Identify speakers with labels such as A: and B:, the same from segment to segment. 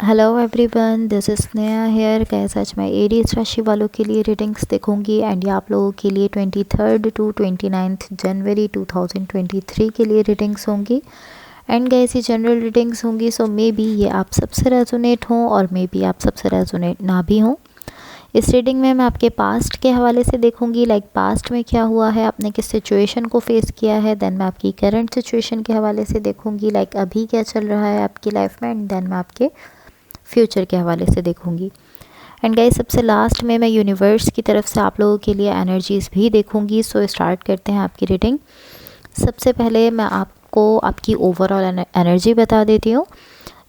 A: Hello everyone, this is Sneha here. Guys, आज मैं Aries राशि वालों के लिए रीडिंग्स देखूंगी एंड ये आप लोगों के लिए 23 टू 29 जनवरी 2023 के लिए रीडिंग्स होंगी। एंड गाइस, ये जनरल रीडिंग्स होंगी, सो मे बी ये आप सबसे रेजोनेट हों और मे बी आप सबसे रेजोनेट ना भी हों। इस रीडिंग में मैं आपके पास्ट के हवाले से देखूंगी, लाइक पास्ट में क्या हुआ है, आपने किस सिचुएशन को फेस किया है। देन मैं आपकी करंट सिचुएशन के हवाले से देखूंगी, लाइक अभी क्या चल रहा है आपकी लाइफ में। एंड देन मैं आपके फ्यूचर के हवाले से देखूंगी। एंड गाइस, सबसे लास्ट में मैं यूनिवर्स की तरफ से आप लोगों के लिए एनर्जीज़ भी देखूंगी। सो स्टार्ट करते हैं आपकी रीडिंग। सबसे पहले मैं आपको आपकी ओवरऑल एनर्जी बता देती हूँ।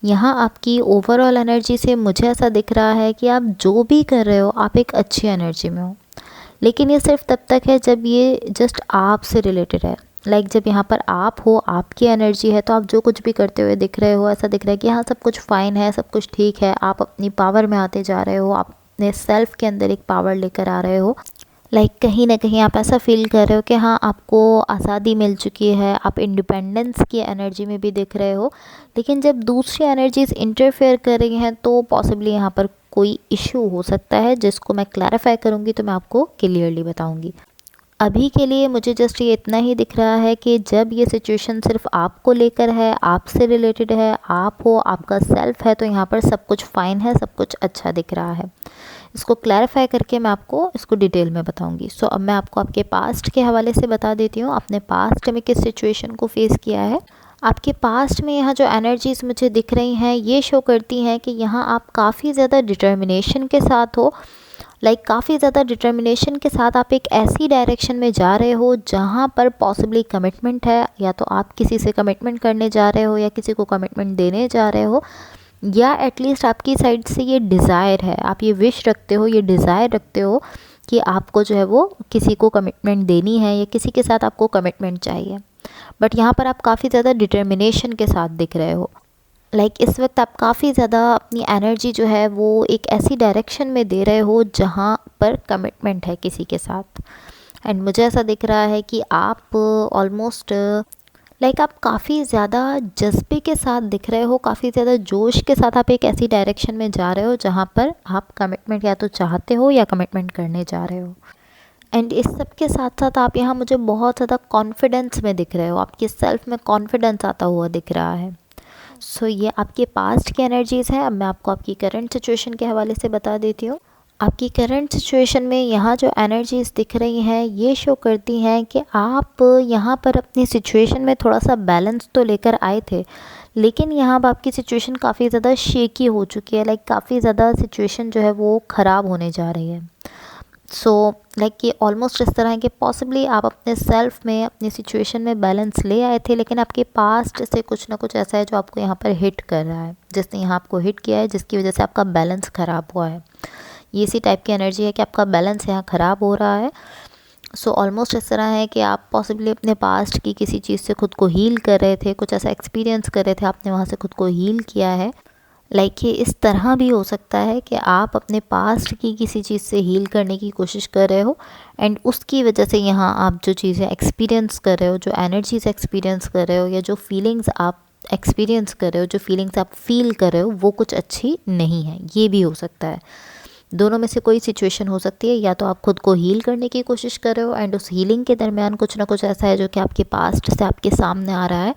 A: यहाँ आपकी ओवरऑल एनर्जी से मुझे ऐसा दिख रहा है कि आप जो भी कर रहे हो आप एक अच्छी एनर्जी में हो, लेकिन ये सिर्फ तब तक है जब ये जस्ट आप से रिलेटेड है। लाइक जब यहाँ पर आप हो, आपकी एनर्जी है, तो आप जो कुछ भी करते हुए दिख रहे हो, ऐसा दिख रहा है कि हाँ सब कुछ फाइन है, सब कुछ ठीक है, आप अपनी पावर में आते जा रहे हो, आप अपने सेल्फ के अंदर एक पावर लेकर आ रहे हो। लाइक कहीं ना कहीं आप ऐसा फील कर रहे हो कि हाँ आपको आज़ादी मिल चुकी है, आप इंडिपेंडेंस की एनर्जी में भी दिख रहे हो। लेकिन जब दूसरी एनर्जीज इंटरफेयर कर रही हैं तो पॉसिबली यहाँ पर कोई इशू हो सकता है, जिसको मैं क्लैरिफाई करूँगी तो मैं आपको क्लियरली बताऊँगी। अभी के लिए मुझे जस्ट ये इतना ही दिख रहा है कि जब ये सिचुएशन सिर्फ आपको लेकर है, आपसे रिलेटेड है, आप हो, आपका सेल्फ है, तो यहाँ पर सब कुछ फाइन है, सब कुछ अच्छा दिख रहा है। इसको क्लैरिफाई करके मैं आपको इसको डिटेल में बताऊंगी। सो अब मैं आपको आपके पास्ट के हवाले से बता देती हूँ, आपने पास्ट में किस सिचुएशन को फेस किया है। आपके पास्ट में यहाँ जो एनर्जीज़ मुझे दिख रही हैं ये शो करती हैं कि यहाँ आप काफ़ी ज़्यादा डिटर्मिनेशन के साथ हो। लाइक काफ़ी ज़्यादा डिटर्मिनेशन के साथ आप एक ऐसी डायरेक्शन में जा रहे हो जहाँ पर पॉसिबली कमिटमेंट है, या तो आप किसी से कमिटमेंट करने जा रहे हो या किसी को कमिटमेंट देने जा रहे हो, या एटलीस्ट आपकी साइड से ये डिज़ायर है, आप ये विश रखते हो, ये डिज़ायर रखते हो कि आपको जो है वो किसी को कमिटमेंट देनी है या किसी के साथ आपको कमिटमेंट चाहिए। बट यहाँ पर आप काफ़ी ज़्यादा डिटर्मिनेशन के साथ दिख रहे हो। लाइक इस वक्त आप काफ़ी ज़्यादा अपनी एनर्जी जो है वो एक ऐसी डायरेक्शन में दे रहे हो जहाँ पर कमिटमेंट है किसी के साथ। एंड मुझे ऐसा दिख रहा है कि आप ऑलमोस्ट लाइक आप काफ़ी ज़्यादा जज्बे के साथ दिख रहे हो, काफ़ी ज़्यादा जोश के साथ आप एक ऐसी डायरेक्शन में जा रहे हो जहाँ पर आप कमिटमेंट या तो चाहते हो या कमिटमेंट करने जा रहे हो। एंड इस सब के साथ साथ आप यहाँ मुझे बहुत ज़्यादा कॉन्फिडेंस में दिख रहे हो, आपकी सेल्फ में कॉन्फिडेंस आता हुआ दिख रहा है। सो ये आपके पास्ट की एनर्जीज़ हैं। अब मैं आपको आपकी करंट सिचुएशन के हवाले से बता देती हूँ। आपकी करंट सिचुएशन में यहाँ जो एनर्जीज़ दिख रही हैं ये शो करती हैं कि आप यहाँ पर अपनी सिचुएशन में थोड़ा सा बैलेंस तो लेकर आए थे, लेकिन यहाँ अब आपकी सिचुएशन काफ़ी ज़्यादा शेकी हो चुकी है। लाइक काफ़ी ज़्यादा सिचुएशन जो है वो ख़राब होने जा रही है। सो लाइक ये ऑलमोस्ट इस तरह है कि पॉसिबली आप अपने सेल्फ में, अपनी सिचुएशन में बैलेंस ले आए थे, लेकिन आपके पास्ट से कुछ ना कुछ ऐसा है जो आपको यहाँ पर हिट कर रहा है, जिसने यहाँ आपको हिट किया है, जिसकी वजह से आपका बैलेंस ख़राब हुआ है। ये इसी टाइप की एनर्जी है कि आपका बैलेंस यहाँ ख़राब हो रहा है। सो ऑलमोस्ट इस तरह है कि आप पॉसिबली अपने पास्ट की किसी चीज़ से खुद को हील कर रहे थे, कुछ ऐसा एक्सपीरियंस कर रहे थे, आपने वहाँ से खुद को हील किया है। लाइक ये इस तरह भी हो सकता है कि आप अपने पास्ट की किसी चीज़ से हील करने की कोशिश कर रहे हो, एंड उसकी वजह से यहाँ आप जो चीज़ें एक्सपीरियंस कर रहे हो, जो एनर्जीज एक्सपीरियंस कर रहे हो, या जो फीलिंग्स आप एक्सपीरियंस कर रहे हो, जो फीलिंग्स आप फील कर रहे हो, वो कुछ अच्छी नहीं है। ये भी हो सकता है, दोनों में से कोई सिचुएशन हो सकती है। या तो आप खुद को हील करने की कोशिश कर रहे हो एंड उस हीलिंग के दरमियान कुछ ना कुछ ऐसा है जो कि आपके पास्ट से आपके सामने आ रहा है,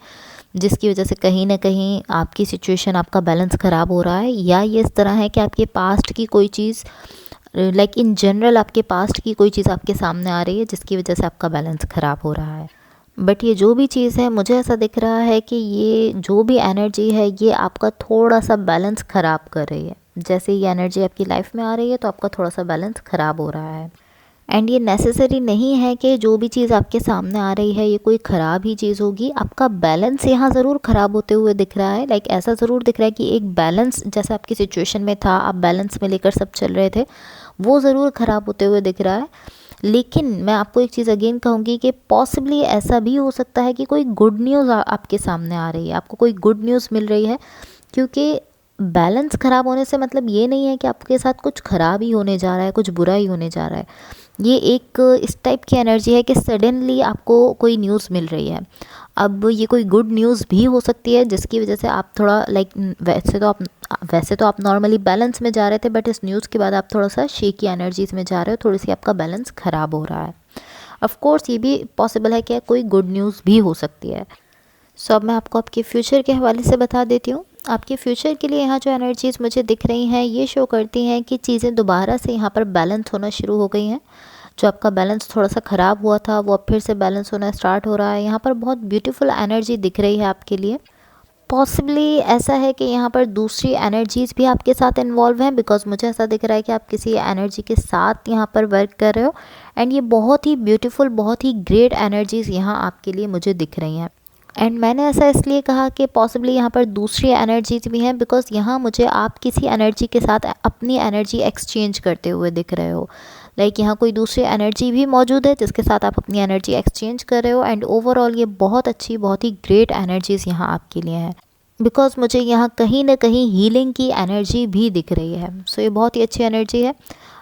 A: जिसकी वजह से कहीं ना कहीं आपकी सिचुएशन, आपका बैलेंस ख़राब हो रहा है। या ये इस तरह है कि आपके पास्ट की कोई चीज़, लाइक इन जनरल आपके पास्ट की कोई चीज़ आपके सामने आ रही है जिसकी वजह से आपका बैलेंस ख़राब हो रहा है। बट ये जो भी चीज़ है, मुझे ऐसा दिख रहा है कि ये जो भी एनर्जी है ये आपका थोड़ा सा बैलेंस ख़राब कर रही है। जैसे ये एनर्जी आपकी लाइफ में आ रही है तो आपका थोड़ा सा बैलेंस ख़राब हो रहा है। एंड ये नेसेसरी नहीं है कि जो भी चीज़ आपके सामने आ रही है ये कोई ख़राब ही चीज़ होगी। आपका बैलेंस यहाँ ज़रूर ख़राब होते हुए दिख रहा है। लाइक ऐसा ज़रूर दिख रहा है कि एक बैलेंस जैसा आपकी सिचुएशन में था, आप बैलेंस में लेकर सब चल रहे थे, वो ज़रूर ख़राब होते हुए दिख रहा है। लेकिन मैं आपको एक चीज़ अगेन कहूँगी कि पॉसिबली ऐसा भी हो सकता है कि कोई गुड न्यूज़ आपके सामने आ रही है, आपको कोई गुड न्यूज़ मिल रही है। क्योंकि बैलेंस ख़राब होने से मतलब ये नहीं है कि आपके साथ कुछ ख़राब ही होने जा रहा है, कुछ बुरा ही होने जा रहा है। ये एक इस टाइप की एनर्जी है कि सडनली आपको कोई न्यूज़ मिल रही है। अब ये कोई गुड न्यूज़ भी हो सकती है जिसकी वजह से आप थोड़ा लाइक, वैसे तो वैसे तो आप नॉर्मली बैलेंस में जा रहे थे, बट इस न्यूज़ के बाद आप थोड़ा सा शेकी एनर्जीज़ में जा रहे हो, थोड़ी सी आपका बैलेंस ख़राब हो रहा है। ऑफ कोर्स ये भी पॉसिबल है कि कोई गुड न्यूज़ भी हो सकती है। सो अब मैं आपको आपके फ्यूचर के हवाले से बता देती हूँ। आपके फ्यूचर के लिए यहाँ जो एनर्जीज़ मुझे दिख रही हैं ये शो करती हैं कि चीज़ें दोबारा से यहाँ पर बैलेंस होना शुरू हो गई हैं। जो आपका बैलेंस थोड़ा सा ख़राब हुआ था वो अब फिर से बैलेंस होना स्टार्ट हो रहा है। यहाँ पर बहुत ब्यूटीफुल एनर्जी दिख रही है आपके लिए। पॉसिबली ऐसा है कि यहाँ पर दूसरी एनर्जीज़ भी आपके साथ इन्वॉल्व हैं, बिकॉज मुझे ऐसा दिख रहा है कि आप किसी एनर्जी के साथ यहाँ पर वर्क कर रहे हो। एंड ये बहुत ही ब्यूटीफुल, बहुत ही ग्रेट एनर्जीज़ यहाँ आपके लिए मुझे दिख रही हैं। एंड मैंने ऐसा इसलिए कहा कि पॉसिबली यहाँ पर दूसरी एनर्जीज भी हैं, बिकॉज यहाँ मुझे आप किसी एनर्जी के साथ अपनी एनर्जी एक्सचेंज करते हुए दिख रहे हो। लाइक यहाँ कोई दूसरी एनर्जी भी मौजूद है जिसके साथ आप अपनी एनर्जी एक्सचेंज कर रहे हो। एंड ओवरऑल ये बहुत अच्छी, बहुत ही ग्रेट एनर्जीज़ यहाँ आपके लिए हैं, बिकॉज मुझे यहाँ कहीं ना कहीं हीलिंग की एनर्जी भी दिख रही है। सो ये बहुत ही अच्छी एनर्जी है।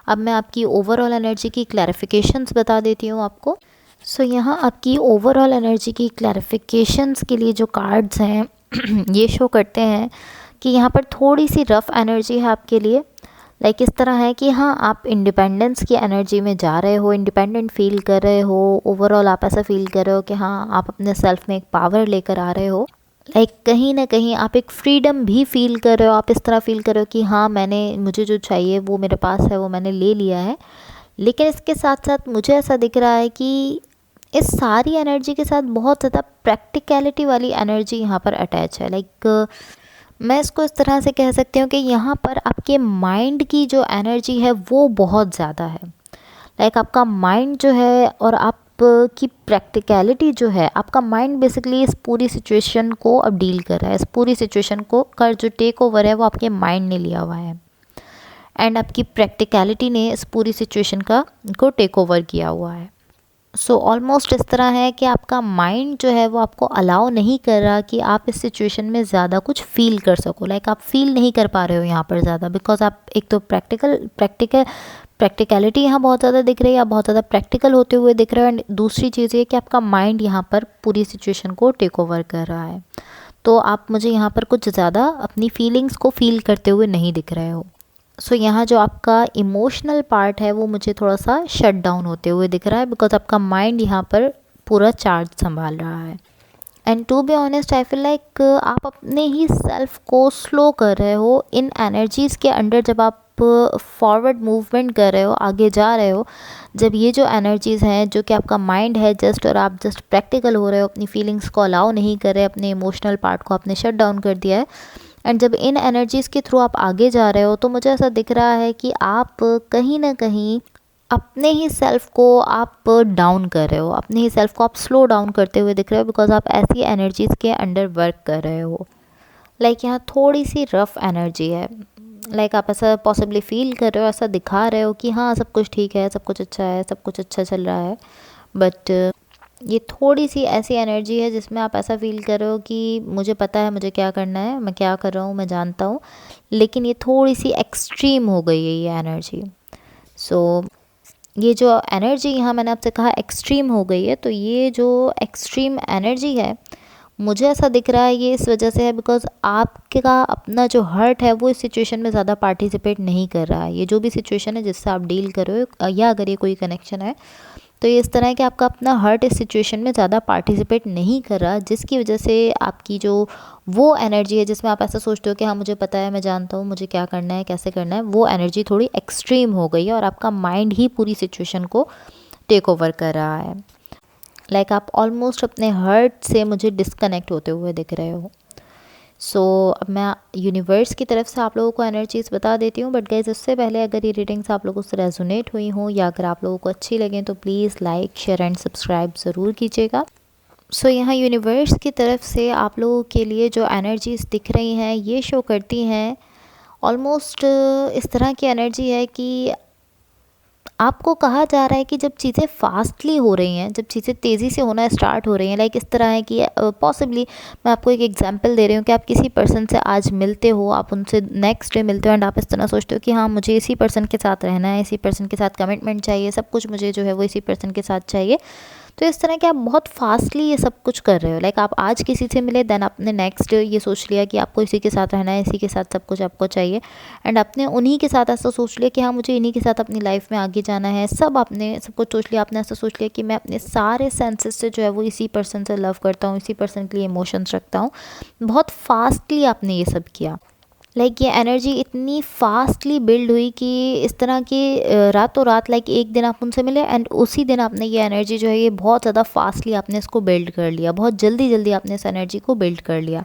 A: अब मैं आपकी ओवरऑल एनर्जी की क्लैरिफिकेशंस बता देती हूँ आपको। सो यहाँ आपकी ओवरऑल एनर्जी की क्लैरिफिकेशंस के लिए जो कार्ड्स हैं ये शो करते हैं कि यहाँ पर थोड़ी सी रफ़ एनर्जी है आपके लिए। लाइक इस तरह है कि हाँ, आप इंडिपेंडेंस की एनर्जी में जा रहे हो, इंडिपेंडेंट फील कर रहे हो। ओवरऑल आप ऐसा फील कर रहे हो कि हाँ, आप अपने सेल्फ में एक पावर लेकर आ रहे हो। लाइक कहीं ना कहीं आप एक फ्रीडम भी फील कर रहे हो। आप इस तरह फील कर रहे हो कि हाँ, मुझे जो चाहिए वो मेरे पास है, वो मैंने ले लिया है। लेकिन इसके साथ साथ मुझे ऐसा दिख रहा है कि इस सारी एनर्जी के साथ बहुत ज़्यादा प्रैक्टिकलिटी वाली एनर्जी यहाँ पर अटैच है। लाइक मैं इसको इस तरह से कह सकती हूँ कि यहाँ पर आपके माइंड की जो एनर्जी है वो बहुत ज़्यादा है। लाइक आपका माइंड जो है और आप की प्रैक्टिकलिटी जो है, आपका माइंड बेसिकली इस पूरी सिचुएशन को अब डील कर रहा है। इस पूरी सिचुएशन को का जो टेक ओवर है वो आपके माइंड ने लिया हुआ है। एंड आपकी प्रैक्टिकलिटी ने इस पूरी सिचुएशन को टेक ओवर किया हुआ है। सो ऑलमोस्ट इस तरह है कि आपका माइंड जो है वो आपको अलाउ नहीं कर रहा कि आप इस सिचुएशन में ज़्यादा कुछ फील कर सको। लाइक आप फील नहीं कर पा रहे हो यहाँ पर ज़्यादा, बिकॉज आप एक तो प्रैक्टिकलिटी यहाँ बहुत ज़्यादा दिख रही है, आप बहुत ज़्यादा प्रैक्टिकल होते हुए दिख रहे हो। एंड दूसरी चीज़ ये कि आपका माइंड यहाँ पर पूरी सिचुएशन को टेक ओवर कर रहा है। तो आप मुझे यहाँ पर कुछ ज़्यादा अपनी फीलिंग्स को फील करते हुए नहीं दिख रहे हो। सो यहाँ जो आपका इमोशनल पार्ट है वो मुझे थोड़ा सा शट डाउन होते हुए दिख रहा है, बिकॉज आपका माइंड यहाँ पर पूरा चार्ज संभाल रहा है। And to be honest I feel like आप अपने ही सेल्फ को स्लो कर रहे हो इन एनर्जीज़ के अंडर। जब आप फॉरवर्ड मूवमेंट कर रहे हो, आगे जा रहे हो, जब ये जो एनर्जीज़ हैं जो कि आपका माइंड है जस्ट, और आप जस्ट प्रैक्टिकल हो रहे हो, अपनी फीलिंग्स को अलाउ नहीं कर रहे, अपने इमोशनल पार्ट को आपने शट डाउन कर दिया है। एंड जब इन एनर्जीज़ के थ्रू आप आगे जा रहे हो तो मुझे ऐसा दिख रहा है कि आप कहीं ना कहीं अपने ही सेल्फ को आप डाउन कर रहे हो, अपने ही सेल्फ को आप स्लो डाउन करते हुए दिख रहे हो, बिकॉज आप ऐसी एनर्जीज़ के अंडर वर्क कर रहे हो। लाइक यहाँ थोड़ी सी रफ़ एनर्जी है। लाइक आप ऐसा पॉसिबली फील कर रहे हो, ऐसा दिखा रहे हो कि हाँ, सब कुछ ठीक है, सब कुछ अच्छा है, सब कुछ अच्छा चल रहा है। बट ये थोड़ी सी ऐसी एनर्जी है जिसमें आप ऐसा फील कर रहे हो कि मुझे पता है मुझे क्या करना है, मैं क्या कर रहा हूँ, मैं जानता हूँ, लेकिन ये थोड़ी सी एक्सट्रीम हो गई है ये एनर्जी। सो ये जो एनर्जी यहाँ मैंने आपसे कहा एक्सट्रीम हो गई है, तो ये जो एक्सट्रीम एनर्जी है मुझे ऐसा दिख रहा है ये इस वजह से है बिकॉज आपका अपना जो हर्ट है वो इस सिचुएशन में ज़्यादा पार्टिसिपेट नहीं कर रहा है। ये जो भी सिचुएशन है जिससे आप डील कर रहे हो, या अगर ये कोई कनेक्शन है तो ये इस तरह है कि आपका अपना हर्ट इस सिचुएशन में ज़्यादा पार्टिसिपेट नहीं कर रहा, जिसकी वजह से आपकी जो वो एनर्जी है जिसमें आप ऐसा सोचते हो कि हाँ मुझे पता है, मैं जानता हूँ मुझे क्या करना है, कैसे करना है, वो एनर्जी थोड़ी एक्सट्रीम हो गई है और आपका माइंड ही पूरी सिचुएशन को टेक ओवर कर रहा है। लाइक आप ऑलमोस्ट अपने हर्ट से मुझे डिस्कनेक्ट होते हुए दिख रहे हो। सो अब मैं यूनिवर्स की तरफ से आप लोगों को एनर्जीज़ बता देती हूँ, बट गाइज उससे पहले अगर ये रीडिंग्स आप लोगों से रेजोनेट हुई हों या अगर आप लोगों को अच्छी लगें तो please like, share and subscribe ज़रूर कीजिएगा। सो यहाँ यूनिवर्स की तरफ से आप लोगों के लिए जो एनर्जीज़ दिख रही हैं ये शो करती हैं ऑलमोस्ट इस तरह की एनर्जी है कि आपको कहा जा रहा है कि जब चीज़ें फास्टली हो रही हैं, जब चीज़ें तेज़ी से होना स्टार्ट हो रही हैं, लाइक इस तरह है कि पॉसिबली मैं आपको एक एग्जांपल दे रही हूँ कि आप किसी पर्सन से आज मिलते हो, आप उनसे नेक्स्ट डे मिलते हो एंड आप इस तरह सोचते हो कि हाँ मुझे इसी पर्सन के साथ रहना है, इसी पर्सन के साथ कमिटमेंट चाहिए, सब कुछ मुझे जो है वो इसी पर्सन के साथ चाहिए। तो इस तरह के आप बहुत फास्टली ये सब कुछ कर रहे हो। लाइक आप आज किसी से मिले, देन आपने नेक्स्ट ये सोच लिया कि आपको इसी के साथ रहना है, इसी के साथ सब कुछ आपको चाहिए एंड आपने उन्हीं के साथ ऐसा सोच लिया कि हाँ मुझे इन्हीं के साथ अपनी लाइफ में आगे जाना है। सब आपने सब कुछ सोच लिया, आपने ऐसा सोच लिया कि मैं अपने सारे सेंसेस से जो है वो इसी पर्सन से लव करता हूँ, इसी पर्सन के लिए इमोशंस रखता हूँ। बहुत फास्टली आपने ये सब किया। लाइक ये एनर्जी इतनी फास्टली बिल्ड हुई कि इस तरह की रातों रात, लाइक एक दिन आप उनसे मिले एंड उसी दिन आपने ये एनर्जी जो है ये बहुत ज़्यादा फास्टली आपने इसको बिल्ड कर लिया, बहुत जल्दी जल्दी आपने इस एनर्जी को बिल्ड कर लिया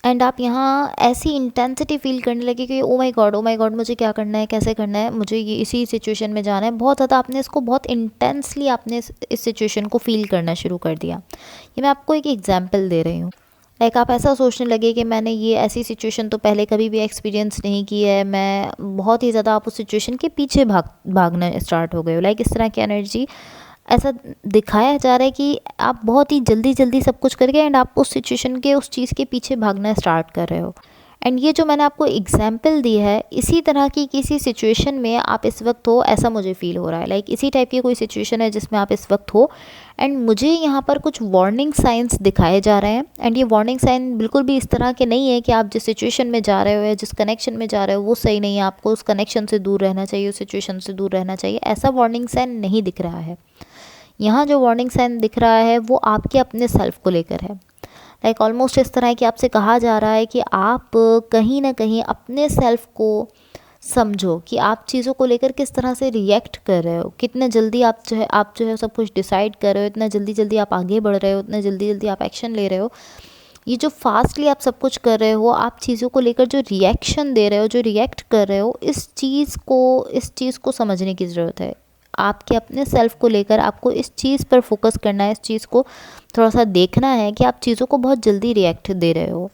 A: एंड आप यहाँ ऐसी इंटेंसिटी फील करने लगे कि ओ माय गॉड मुझे क्या करना है, कैसे करना है, मुझे ये इसी सिचुएशन में जाना है। बहुत ज़्यादा आपने इसको बहुत इंटेंसली आपने इस सिचुएशन को फील करना शुरू कर दिया। ये मैं आपको एक एग्जांपल दे रही हूँ। लाइक आप ऐसा सोचने लगे कि मैंने ये ऐसी सिचुएशन तो पहले कभी भी एक्सपीरियंस नहीं की है, मैं बहुत ही ज़्यादा आप उस सिचुएशन के पीछे भागना स्टार्ट हो गए हो। लाइक इस तरह की एनर्जी ऐसा दिखाया जा रहा है कि आप बहुत ही जल्दी जल्दी सब कुछ करके एंड आप उस सिचुएशन के उस चीज़ के पीछे भागना स्टार्ट कर रहे हो। एंड ये जो मैंने आपको एग्जाम्पल दी है, इसी तरह की किसी सिचुएशन में आप इस वक्त हो, ऐसा मुझे फील हो रहा है। लाइक इसी टाइप की कोई सिचुएशन है जिसमें आप इस वक्त हो एंड मुझे यहाँ पर कुछ वार्निंग साइंस दिखाए जा रहे हैं एंड ये वार्निंग साइन बिल्कुल भी इस तरह के नहीं है कि आप जिस सिचुएशन में जा रहे हो या जिस कनेक्शन में जा रहे हो वो सही नहीं है, आपको उस कनेक्शन से दूर रहना चाहिए, उस सिचुएशन से दूर रहना चाहिए, ऐसा वार्निंग साइन नहीं दिख रहा है। यहाँ जो वार्निंग साइन दिख रहा है वो आपके अपने सेल्फ को लेकर है। लाइक ऑलमोस्ट इस तरह है कि आपसे कहा जा रहा है कि आप कहीं ना कहीं अपने सेल्फ को समझो कि आप चीज़ों को लेकर किस तरह से रिएक्ट कर रहे हो, कितने जल्दी आप जो है सब कुछ डिसाइड कर रहे हो, इतना जल्दी जल्दी आप आगे बढ़ रहे हो, इतना जल्दी जल्दी आप एक्शन ले रहे हो। ये जो फास्टली आप सब कुछ कर रहे हो, आप चीज़ों को लेकर जो रिएक्शन दे रहे हो, जो रिएक्ट कर रहे हो, इस चीज़ को समझने की ज़रूरत है। आपके अपने सेल्फ को लेकर आपको इस चीज़ पर फोकस करना है, इस चीज़ को थोड़ा सा देखना है कि आप चीज़ों को बहुत जल्दी रिएक्ट दे रहे हो।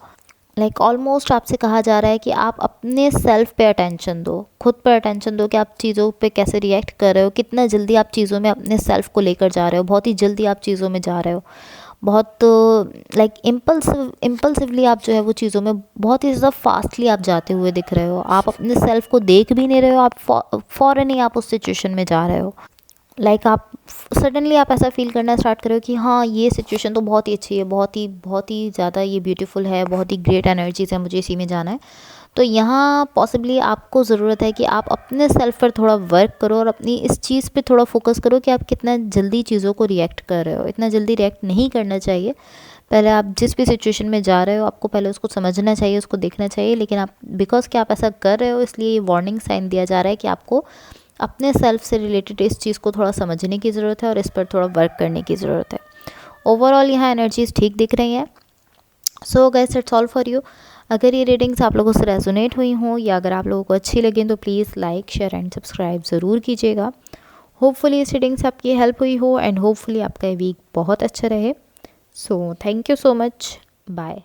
A: लाइक ऑलमोस्ट आपसे कहा जा रहा है कि आप अपने सेल्फ पे अटेंशन दो, खुद पर अटेंशन दो कि आप चीज़ों पे कैसे रिएक्ट कर रहे हो, कितना जल्दी आप चीज़ों में अपने सेल्फ को लेकर जा रहे हो, बहुत ही जल्दी आप चीज़ों में जा रहे हो, बहुत लाइक इम्पल्सिवली आप जो है वो चीज़ों में बहुत ही ज़्यादा फास्टली आप जाते हुए दिख रहे हो। आप अपने सेल्फ को देख भी नहीं रहे हो, आप फ़ौरन ही आप उस सिचुएशन में जा रहे हो। लाइक आप सडनली आप ऐसा फील करना स्टार्ट करो कि हाँ ये सिचुएशन तो बहुत ही अच्छी है, बहुत ही ज़्यादा ये ब्यूटीफुल है, बहुत ही ग्रेट एनर्जीज़ है, मुझे इसी में जाना है। तो यहाँ पॉसिबली आपको ज़रूरत है कि आप अपने सेल्फ पर थोड़ा वर्क करो और अपनी इस चीज़ पे थोड़ा फोकस करो कि आप कितना जल्दी चीज़ों को रिएक्ट कर रहे हो। इतना जल्दी रिएक्ट नहीं करना चाहिए। पहले आप जिस भी सिचुएशन में जा रहे हो आपको पहले उसको समझना चाहिए, उसको देखना चाहिए, लेकिन आप बिकॉज कि आप ऐसा कर रहे हो इसलिए ये वार्निंग साइन दिया जा रहा है कि आपको अपने सेल्फ से रिलेटेड इस चीज़ को थोड़ा समझने की ज़रूरत है और इस पर थोड़ा वर्क करने की ज़रूरत है। ओवरऑल यहाँ एनर्जीज़ ठीक दिख रही हैं। So guys it's all for you. अगर ये रीडिंग्स आप लोगों से रेजोनेट हुई हों या अगर आप लोगों को अच्छी लगें तो please like share and subscribe ज़रूर कीजिएगा। होपफुली इस रीडिंग से आपकी हेल्प हुई हो एंड होपफुली आपका वीक बहुत अच्छा रहे। So thank you so much, bye.